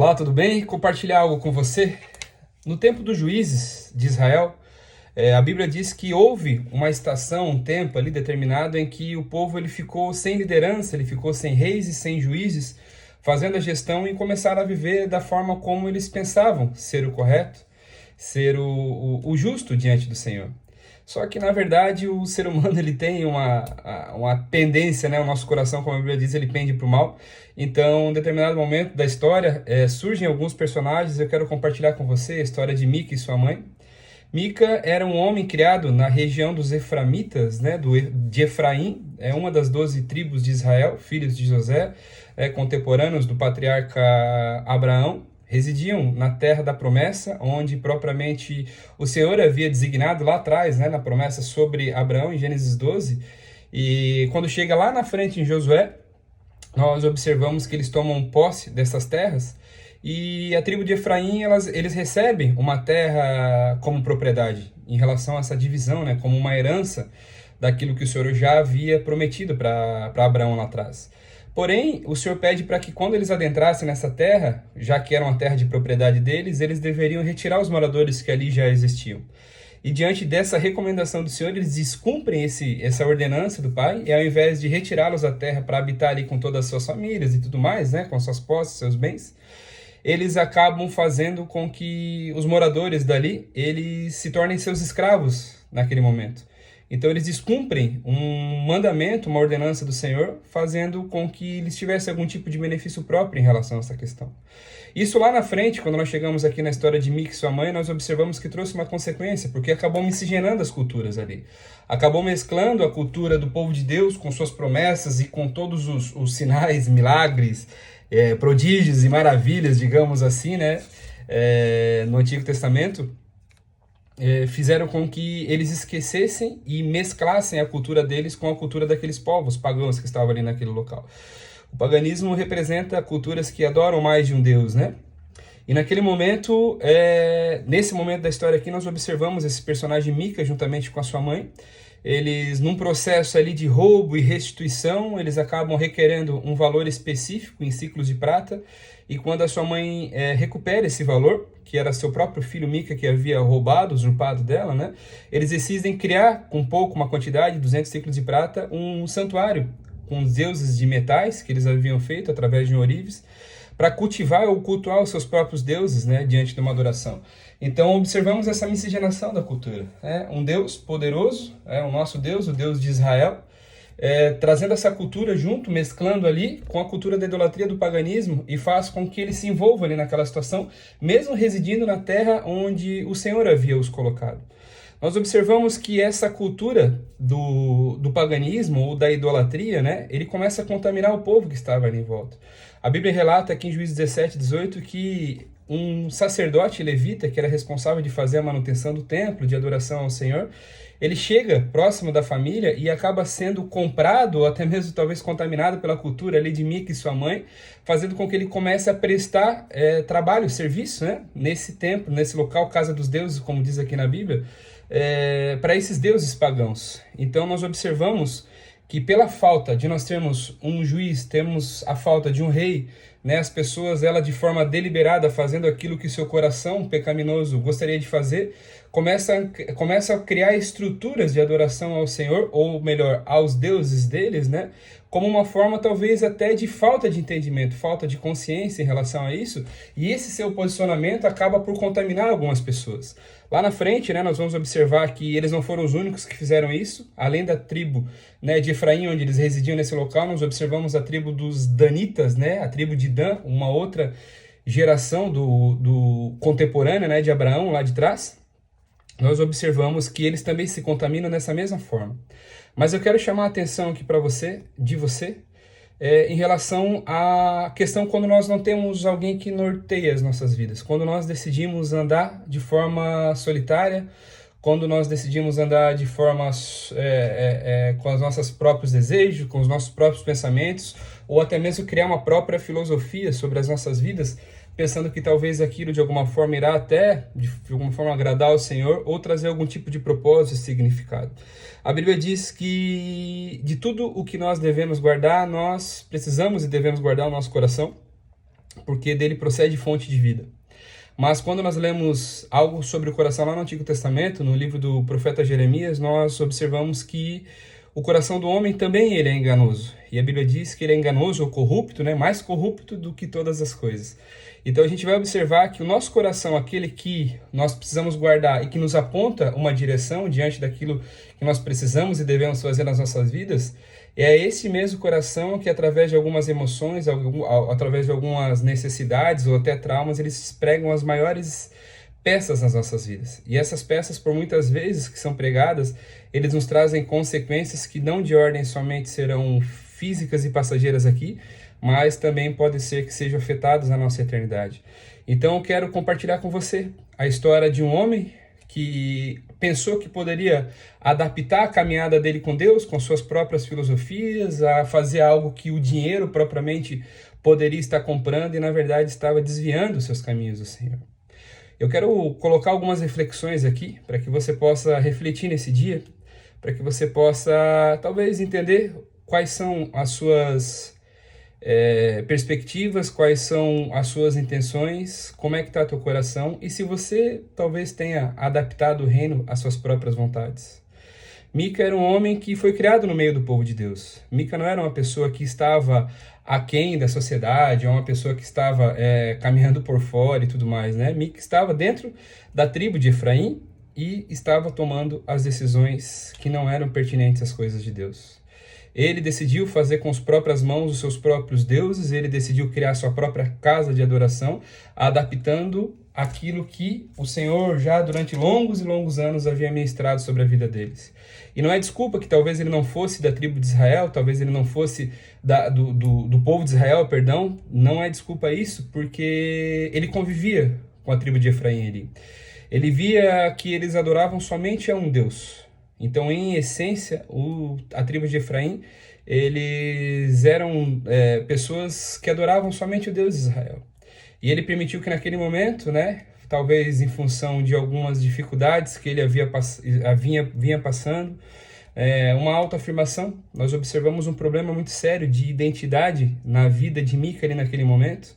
Olá, tudo bem? Compartilhar algo com você. No tempo dos juízes de Israel, a Bíblia diz que houve uma estação, um tempo ali determinado em que o povo ele ficou sem liderança, ele ficou sem reis e sem juízes, fazendo a gestão e começaram a viver da forma como eles pensavam ser o correto, ser o justo diante do Senhor. Só que, na verdade, o ser humano ele tem uma pendência, né? O nosso coração, como a Bíblia diz, ele pende para o mal. Então, em determinado momento da história, surgem alguns personagens. Eu quero compartilhar com você a história de Mica e sua mãe. Mica era um homem criado na região dos Eframitas, né? De Efraim, é uma das 12 tribos de Israel, filhos de José, contemporâneos do patriarca Abraão. Residiam na terra da promessa, onde propriamente o Senhor havia designado lá atrás, né, na promessa sobre Abraão, em Gênesis 12. E quando chega lá na frente em Josué, nós observamos que eles tomam posse dessas terras. E a tribo de Efraim, eles recebem uma terra como propriedade, em relação a essa divisão, né, como uma herança daquilo que o Senhor já havia prometido para Abraão lá atrás. Porém, o Senhor pede para que quando eles adentrassem nessa terra, já que era uma terra de propriedade deles, eles deveriam retirar os moradores que ali já existiam. E diante dessa recomendação do Senhor, eles descumprem essa ordenança do Pai, e ao invés de retirá-los da terra para habitar ali com todas as suas famílias e tudo mais, né, com suas posses, seus bens, eles acabam fazendo com que os moradores dali, eles se tornem seus escravos naquele momento. Então eles descumprem um mandamento, uma ordenança do Senhor, fazendo com que eles tivessem algum tipo de benefício próprio em relação a essa questão. Isso lá na frente, quando nós chegamos aqui na história de Mica e sua mãe, nós observamos que trouxe uma consequência, porque acabou miscigenando as culturas ali. Acabou mesclando a cultura do povo de Deus com suas promessas e com todos os sinais, milagres, prodígios e maravilhas, digamos assim, né, no Antigo Testamento. Fizeram com que eles esquecessem e mesclassem a cultura deles com a cultura daqueles povos pagãos que estavam ali naquele local. O paganismo representa culturas que adoram mais de um Deus, né? E naquele momento, nesse momento da história aqui, nós observamos esse personagem Mica juntamente com a sua mãe. Eles, num processo ali de roubo e restituição, eles acabam requerendo um valor específico em ciclos de prata. E quando a sua mãe recupera esse valor, que era seu próprio filho Mica que havia roubado, usurpado dela, né? Eles decidem criar, com pouco, uma quantidade, 200 ciclos de prata, um santuário com os deuses de metais que eles haviam feito através de um ourives, para cultivar ou cultuar os seus próprios deuses, né, diante de uma adoração. Então observamos essa miscigenação da cultura. Um Deus poderoso, o nosso Deus, o Deus de Israel, trazendo essa cultura junto, mesclando ali com a cultura da idolatria do paganismo, e faz com que ele se envolva ali naquela situação, mesmo residindo na terra onde o Senhor havia os colocado. Nós observamos que essa cultura do paganismo ou da idolatria, né, ele começa a contaminar o povo que estava ali em volta. A Bíblia relata aqui em Juízes 17, 18, que um sacerdote levita, que era responsável de fazer a manutenção do templo, de adoração ao Senhor, ele chega próximo da família e acaba sendo comprado, ou até mesmo talvez contaminado pela cultura ali de Mica e sua mãe, fazendo com que ele comece a prestar trabalho, serviço, né, nesse templo, nesse local, casa dos deuses, como diz aqui na Bíblia, para esses deuses pagãos. Então nós observamos que pela falta de nós termos um juiz, temos a falta de um rei, né, as pessoas, ela de forma deliberada, fazendo aquilo que seu coração pecaminoso gostaria de fazer, começa a criar estruturas de adoração ao Senhor, ou melhor, aos deuses deles, né, como uma forma talvez até de falta de entendimento, falta de consciência em relação a isso, e esse seu posicionamento acaba por contaminar algumas pessoas. Lá na frente, né, nós vamos observar que eles não foram os únicos que fizeram isso. Além da tribo, né, de Efraim, onde eles residiam nesse local, nós observamos a tribo dos Danitas, né, a tribo de Dan, uma outra geração do contemporânea, né, de Abraão, lá de trás. Nós observamos que eles também se contaminam dessa mesma forma. Mas eu quero chamar a atenção aqui para você, em relação à questão quando nós não temos alguém que norteia as nossas vidas, quando nós decidimos andar de forma solitária, quando nós decidimos andar de forma com os nossos próprios desejos, com os nossos próprios pensamentos, ou até mesmo criar uma própria filosofia sobre as nossas vidas, pensando que talvez aquilo de alguma forma irá até, de alguma forma, agradar ao Senhor ou trazer algum tipo de propósito e significado. A Bíblia diz que de tudo o que nós devemos guardar, nós precisamos e devemos guardar o nosso coração, porque dele procede fonte de vida. Mas quando nós lemos algo sobre o coração lá no Antigo Testamento, no livro do profeta Jeremias, nós observamos que o coração do homem também ele é enganoso. E a Bíblia diz que ele é enganoso ou corrupto, né? Mais corrupto do que todas as coisas. Então a gente vai observar que o nosso coração, aquele que nós precisamos guardar e que nos aponta uma direção diante daquilo que nós precisamos e devemos fazer nas nossas vidas, é esse mesmo coração que, através de algumas emoções, através de algumas necessidades ou até traumas, eles pregam as maiores peças nas nossas vidas. E essas peças, por muitas vezes que são pregadas, eles nos trazem consequências que não de ordem somente serão físicas e passageiras aqui, mas também pode ser que sejam afetados na nossa eternidade. Então eu quero compartilhar com você a história de um homem que pensou que poderia adaptar a caminhada dele com Deus, com suas próprias filosofias, a fazer algo que o dinheiro propriamente poderia estar comprando e na verdade estava desviando os seus caminhos do Senhor. Eu quero colocar algumas reflexões aqui para que você possa refletir nesse dia, para que você possa talvez entender quais são as suas perspectivas, quais são as suas intenções, como é que está teu coração e se você talvez tenha adaptado o reino às suas próprias vontades. Mica era um homem que foi criado no meio do povo de Deus. Mica não era uma pessoa que estava aquém da sociedade, ou uma pessoa que estava caminhando por fora e tudo mais, né? Mica estava dentro da tribo de Efraim e estava tomando as decisões que não eram pertinentes às coisas de Deus. Ele decidiu fazer com as próprias mãos os seus próprios deuses, ele decidiu criar sua própria casa de adoração, adaptando aquilo que o Senhor já durante longos e longos anos havia ministrado sobre a vida deles. E não é desculpa que talvez ele não fosse da tribo de Israel, talvez ele não fosse do povo de Israel, perdão, não é desculpa isso, porque ele convivia com a tribo de Efraim ali. Ele via que eles adoravam somente a um Deus. Então, em essência, a tribo de Efraim, eles eram pessoas que adoravam somente o Deus de Israel. E ele permitiu que naquele momento, né, talvez em função de algumas dificuldades que ele vinha passando, uma autoafirmação, nós observamos um problema muito sério de identidade na vida de Mica ali naquele momento,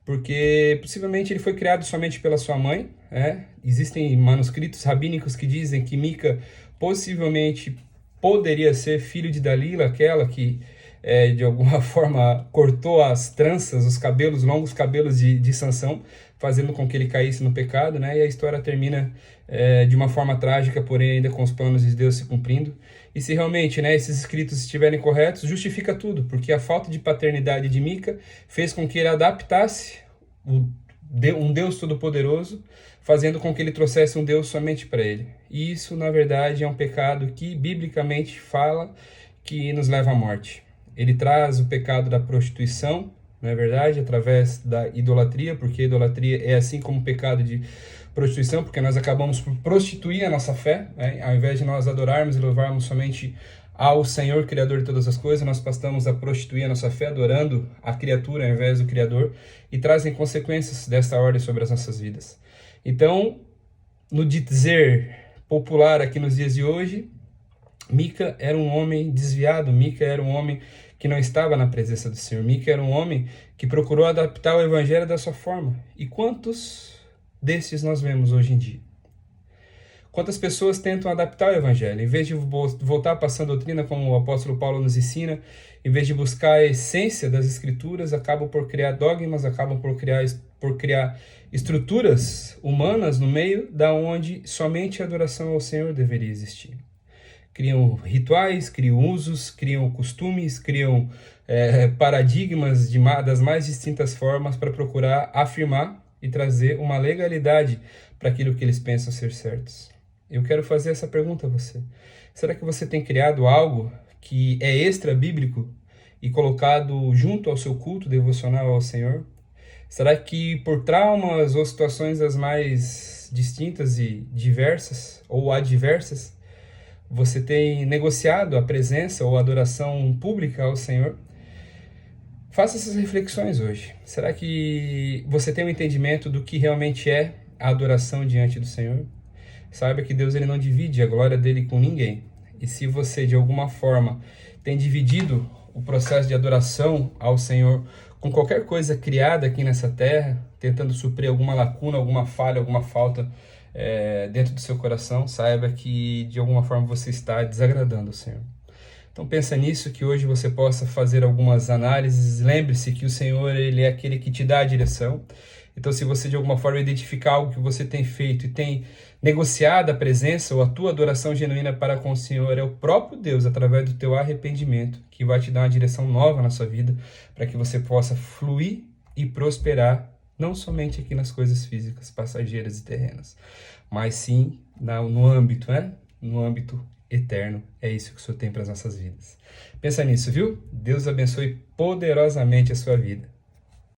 porque possivelmente ele foi criado somente pela sua mãe. Existem manuscritos rabínicos que dizem que Mica possivelmente poderia ser filho de Dalila, aquela que de alguma forma cortou as tranças, os cabelos, longos cabelos de Sansão, fazendo com que ele caísse no pecado, né? E a história termina de uma forma trágica, porém ainda com os planos de Deus se cumprindo. E se realmente, né, esses escritos estiverem corretos, justifica tudo, porque a falta de paternidade de Mica fez com que ele adaptasse um Deus todo-poderoso, fazendo com que ele trouxesse um Deus somente para ele. E isso, na verdade, é um pecado que, biblicamente, fala que nos leva à morte. Ele traz o pecado da prostituição, não é verdade? Através da idolatria, porque a idolatria é assim como o pecado de prostituição, porque nós acabamos por prostituir a nossa fé, né? Ao invés de nós adorarmos e louvarmos somente ao Senhor, Criador de todas as coisas, nós passamos a prostituir a nossa fé, adorando a criatura ao invés do Criador, e trazem consequências dessa ordem sobre as nossas vidas. Então, no dizer popular aqui nos dias de hoje, Mica era um homem desviado, Mica era um homem que não estava na presença do Senhor, Mica era um homem que procurou adaptar o evangelho da sua forma. E quantos desses nós vemos hoje em dia? Quantas pessoas tentam adaptar o evangelho, em vez de voltar para a sã doutrina, como o apóstolo Paulo nos ensina, em vez de buscar a essência das escrituras, acabam por criar dogmas, acabam por criar estruturas humanas no meio da onde somente a adoração ao Senhor deveria existir. Criam rituais, criam usos, criam costumes, criam paradigmas das mais distintas formas para procurar afirmar e trazer uma legalidade para aquilo que eles pensam ser certos. Eu quero fazer essa pergunta a você. Será que você tem criado algo que é extra-bíblico e colocado junto ao seu culto devocional ao Senhor? Será que por traumas ou situações as mais distintas e diversas ou adversas, você tem negociado a presença ou a adoração pública ao Senhor? Faça essas reflexões hoje. Será que você tem um entendimento do que realmente é a adoração diante do Senhor? Saiba que Deus ele não divide a glória dele com ninguém. E se você, de alguma forma, tem dividido o processo de adoração ao Senhor com qualquer coisa criada aqui nessa terra, tentando suprir alguma lacuna, alguma falha, alguma falta dentro do seu coração, saiba que de alguma forma você está desagradando o Senhor. Então pensa nisso, que hoje você possa fazer algumas análises. Lembre-se que o Senhor, Ele é aquele que te dá a direção. Então se você de alguma forma identificar algo que você tem feito e tem negociado a presença ou a tua adoração genuína para com o Senhor, é o próprio Deus, através do teu arrependimento, que vai te dar uma direção nova na sua vida, para que você possa fluir e prosperar, não somente aqui nas coisas físicas, passageiras e terrenas, mas sim no âmbito, no âmbito eterno. É isso que o Senhor tem para as nossas vidas. Pensa nisso, viu? Deus abençoe poderosamente a sua vida.